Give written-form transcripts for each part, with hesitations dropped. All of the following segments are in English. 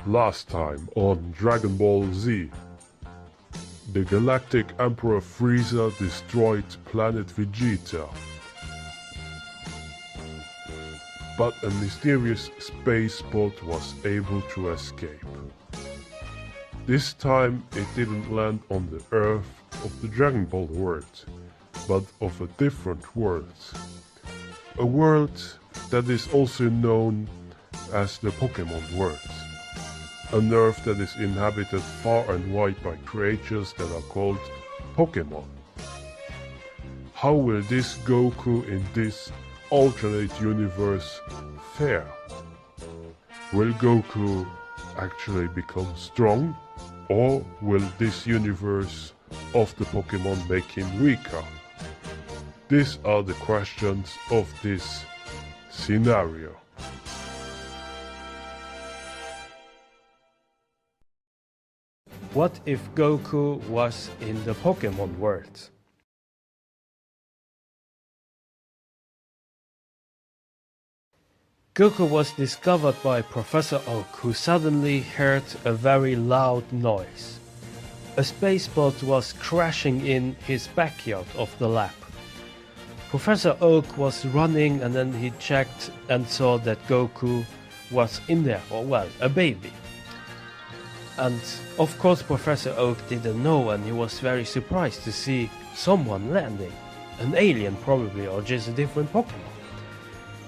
Last time on Dragon Ball Z, the Galactic Emperor Frieza destroyed planet Vegeta, but a mysterious space boat was able to escape. This time it didn't land on the Earth of the Dragon Ball world, but of a different world. A world that is also known as the Pokemon world. An Earth that is inhabited far and wide by creatures that are called Pokemon. How will this Goku in this alternate universe fare? Will Goku actually become strong, or will this universe of the Pokemon make him weaker? These are the questions of this scenario. What if Goku was in the Pokemon world? Goku was discovered by Professor Oak, who suddenly heard a very loud noise. A spaceboat was crashing in his backyard of the lab. Professor Oak was running, and then he checked and saw that Goku was in there, or well, a baby. And of course Professor Oak didn't know, and he was very surprised to see someone landing. An alien probably, or just a different Pokemon.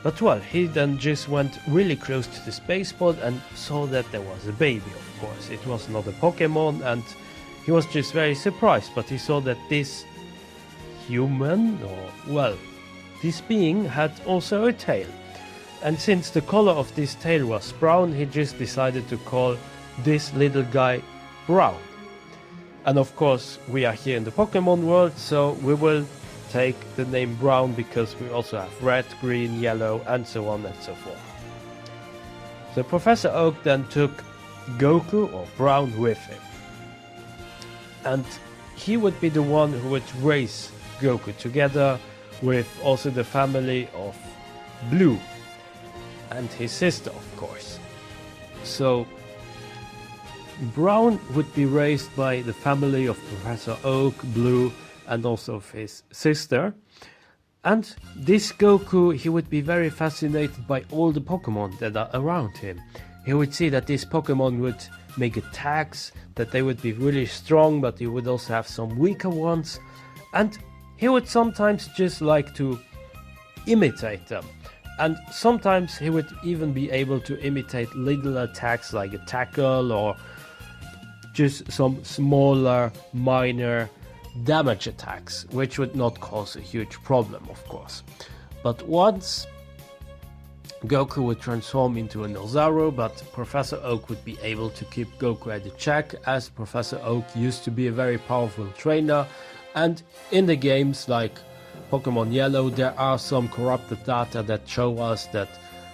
But well, he then just went really close to the spaceboat and saw that there was a baby, of course. It was not a Pokemon, and he was just very surprised, but he saw that this human, or well, this being had also a tail. And since the color of this tail was brown, he just decided to call this little guy Brown. And of course we are here in the Pokemon world, so we will take the name Brown because we also have red, green, yellow, and so on and so forth. So Professor Oak then took Goku, or Brown, with him. And he would be the one who would raise Goku together with also the family of Blue and his sister, of course. So Brown would be raised by the family of Professor Oak, Blue, and also of his sister. And this Goku, he would be very fascinated by all the Pokemon that are around him. He would see that these Pokemon would make attacks, that they would be really strong, but he would also have some weaker ones. And he would sometimes just like to imitate them. And sometimes he would even be able to imitate little attacks like a tackle, or just some smaller, minor damage attacks, which would not cause a huge problem, of course. But once Goku would transform into an Ozaru, but Professor Oak would be able to keep Goku at the check, as Professor Oak used to be a very powerful trainer, and in the games like Pokemon Yellow there are some corrupted data that show us that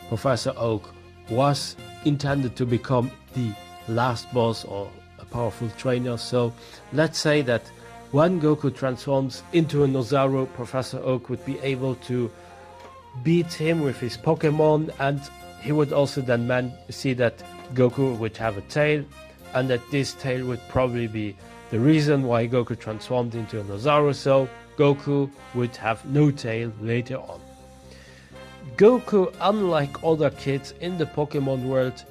Professor Oak was intended to become the last boss or a powerful trainer. So let's say that when Goku transforms into an Ozaru, Professor Oak would be able to beat him with his Pokemon, and he would also then see that Goku would have a tail, and that this tail would probably be the reason why Goku transformed into an Ozaru, so Goku would have no tail later on. Goku, unlike other kids in the Pokemon world,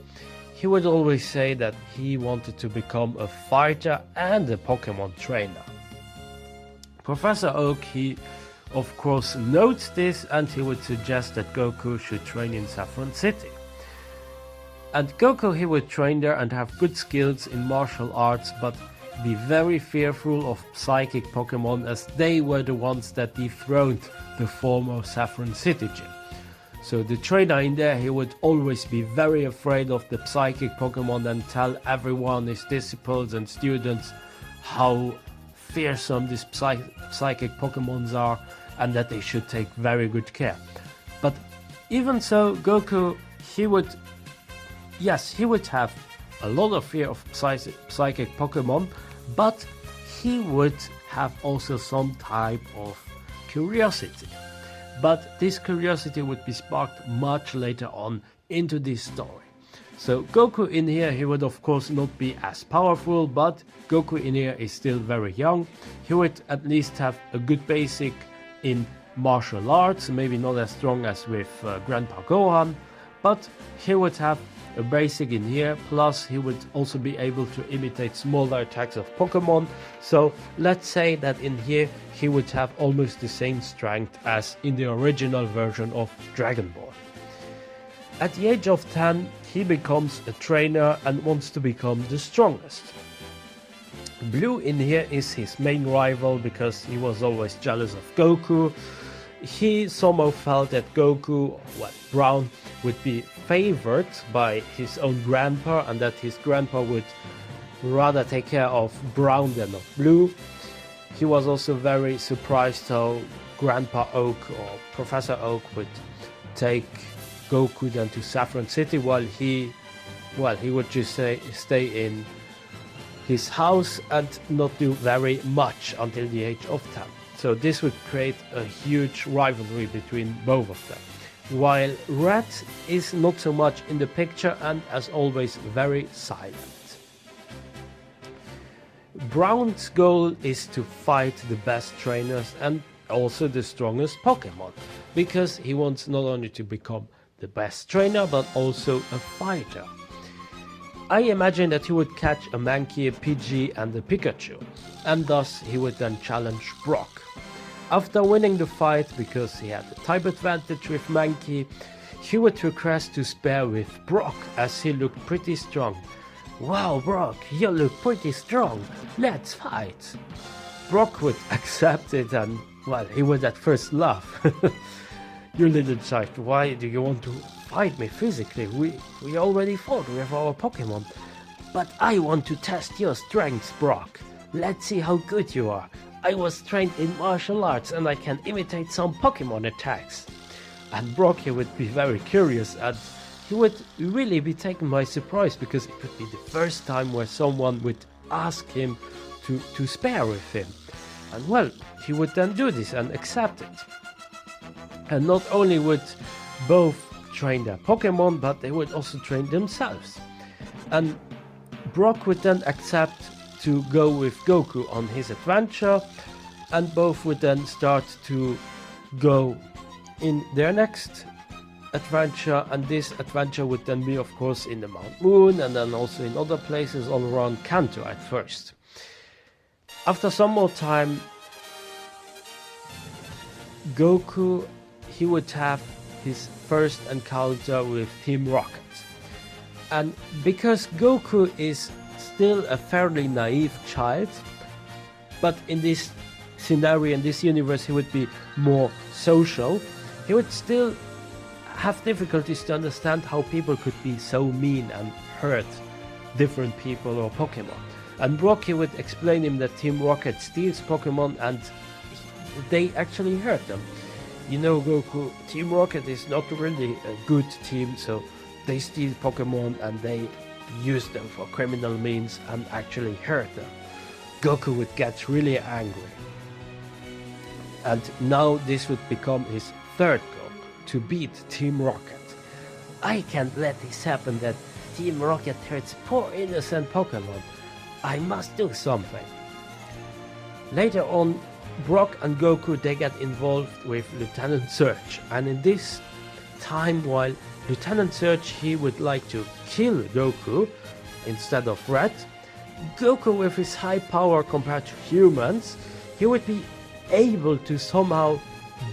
he would always say that he wanted to become a fighter and a Pokemon trainer. Professor Oak, he of course notes this, and he would suggest that Goku should train in Saffron City. And Goku, he would train there and have good skills in martial arts, but be very fearful of psychic Pokemon, as they were the ones that dethroned the former Saffron City gym. So the trainer in there, he would always be very afraid of the psychic Pokemon and tell everyone, his disciples and students, how fearsome these psychic Pokemons are, and that they should take very good care. But even so, Goku, he would have a lot of fear of psychic Pokemon, but he would have also some type of curiosity. But this curiosity would be sparked much later on into this story. So Goku in here, he would of course not be as powerful, but Goku in here is still very young. He would at least have a good basic in martial arts, maybe not as strong as with Grandpa Gohan, but he would have a basic in here, plus he would also be able to imitate smaller attacks of Pokemon. So let's say that in here he would have almost the same strength as in the original version of Dragon Ball. At the age of 10, he becomes a trainer and wants to become the strongest. Blue in here is his main rival because he was always jealous of Goku. He somehow felt that Goku, Brown, would be favored by his own grandpa, and that his grandpa would rather take care of Brown than of Blue. He was also very surprised how Grandpa Oak or Professor Oak would take Goku then to Saffron City while he would just stay in his house and not do very much until the age of 10. So this would create a huge rivalry between both of them. While Red is not so much in the picture and as always very silent. Brown's goal is to fight the best trainers and also the strongest Pokemon, because he wants not only to become the best trainer but also a fighter. I imagine that he would catch a Mankey, a Pidgey and a Pikachu, and thus he would then challenge Brock. After winning the fight, because he had the type advantage with Mankey, he would request to spar with Brock as he looked pretty strong. "Wow, Brock, you look pretty strong, let's fight." Brock would accept it and, he would at first laugh. "You little child, why do you want to fight me physically? We already fought with our Pokemon." "But I want to test your strengths, Brock. Let's see how good you are. I was trained in martial arts and I can imitate some Pokemon attacks." And Brock, he would be very curious and he would really be taken by surprise, because it would be the first time where someone would ask him to spar with him. And he would then do this and accept it. And not only would both train their Pokemon, but they would also train themselves. And Brock would then accept to go with Goku on his adventure, and both would then start to go in their next adventure, and this adventure would then be of course in the Mount Moon and then also in other places all around Kanto at first. After some more time, Goku, he would have his first encounter with Team Rocket. And because Goku is still a fairly naive child, but in this scenario, in this universe, he would be more social, he would still have difficulties to understand how people could be so mean and hurt different people or Pokemon. And Brock, he would explain him that Team Rocket steals Pokemon and they actually hurt them. "You know, Goku, Team Rocket is not really a good team, so they steal Pokemon and they use them for criminal means and actually hurt them." Goku would get really angry. And now this would become his third goal, to beat Team Rocket. "I can't let this happen, that Team Rocket hurts poor innocent Pokemon. I must do something." Later on, Brock and Goku, they get involved with Lieutenant Surge, and in this time, while Lieutenant Surge, he would like to kill Goku instead of Red, Goku, with his high power compared to humans, he would be able to somehow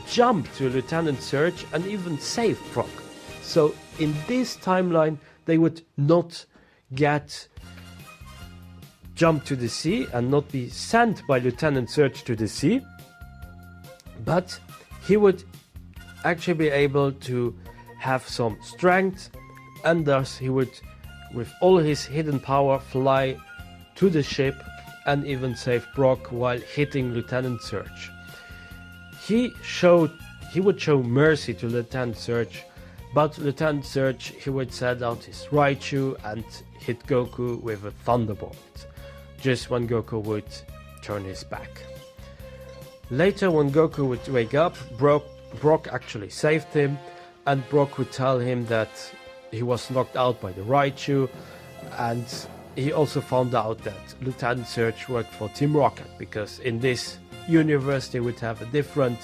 jump to Lieutenant Surge and even save Brock. So in this timeline, they would not get jumped to the sea and not be sent by Lieutenant Surge to the sea, but he would actually be able to have some strength, and thus he would, with all his hidden power, fly to the ship and even save Brock while hitting Lieutenant Surge. He would show mercy to Lieutenant Surge, but Lieutenant Surge, he would send out his Raichu and hit Goku with a Thunderbolt, just when Goku would turn his back. Later, when Goku would wake up, Brock actually saved him, and Brock would tell him that he was knocked out by the Raichu, and he also found out that Lieutenant Surge worked for Team Rocket, because in this universe they would have a different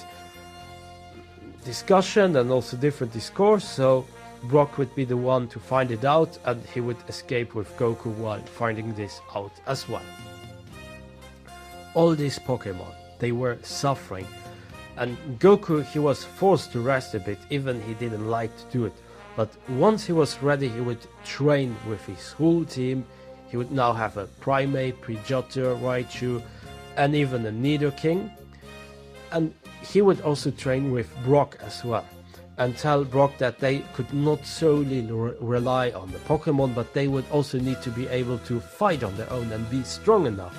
discussion and also different discourse, so Brock would be the one to find it out, and he would escape with Goku while finding this out as well. All these Pokemon, they were suffering, and Goku, he was forced to rest a bit, even he didn't like to do it. But once he was ready, he would train with his whole team. He would now have a Primate, Pidgeotto, Raichu, and even a Nidoking. And he would also train with Brock as well, and tell Brock that they could not solely rely on the Pokemon, but they would also need to be able to fight on their own and be strong enough.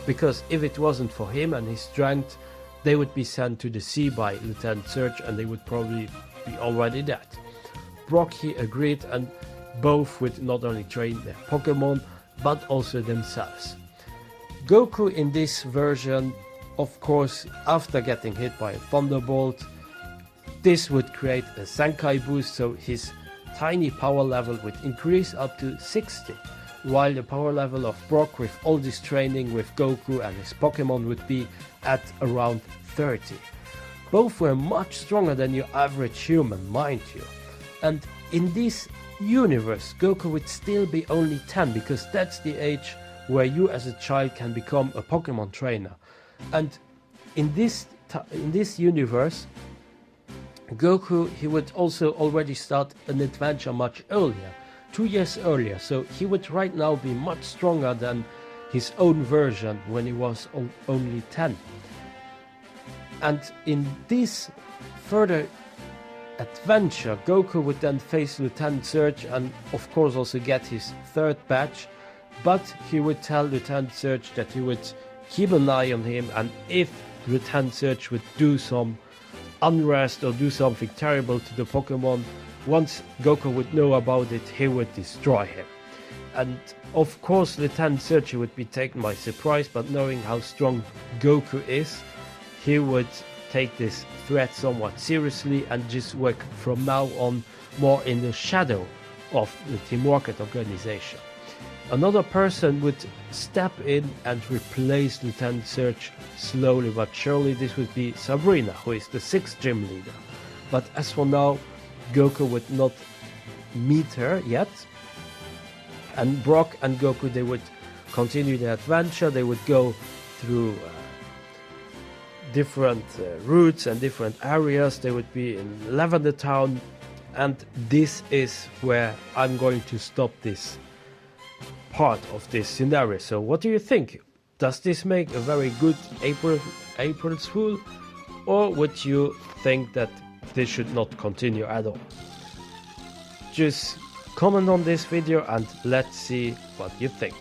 Because if it wasn't for him and his strength, they would be sent to the sea by Lieutenant Surge, and they would probably be already dead. Brock, he agreed, and both would not only train their Pokemon, but also themselves. Goku in this version, of course, after getting hit by a Thunderbolt, this would create a Zenkai boost, so his tiny power level would increase up to 60, while the power level of Brock with all this training with Goku and his Pokemon would be at around 30. Both were much stronger than your average human, mind you. And in this universe, Goku would still be only 10, because that's the age where you as a child can become a Pokemon trainer. And in this universe, Goku, he would also already start an adventure much earlier, 2 years earlier, so he would right now be much stronger than his own version when he was only 10. And in this further adventure, Goku would then face Lieutenant Surge and of course also get his third badge, but he would tell Lieutenant Surge that he would keep an eye on him, and if Lieutenant Surge would do some unrest or do something terrible to the Pokemon, once Goku would know about it, he would destroy him. And of course Lieutenant Surge would be taken by surprise, but knowing how strong Goku is, he would take this threat somewhat seriously and just work from now on more in the shadow of the Team Rocket organization. Another person would step in and replace Lieutenant Surge slowly but surely. This would be Sabrina, who is the 6th gym leader. But as for now, Goku would not meet her yet. And Brock and Goku, they would continue their adventure. They would go through different routes and different areas. They would be in Lavender Town, and this is where I'm going to stop this part of this scenario. So what do you think? Does this make a very good April's Fool, or would you think that this should not continue at all? Just comment on this video and let's see what you think.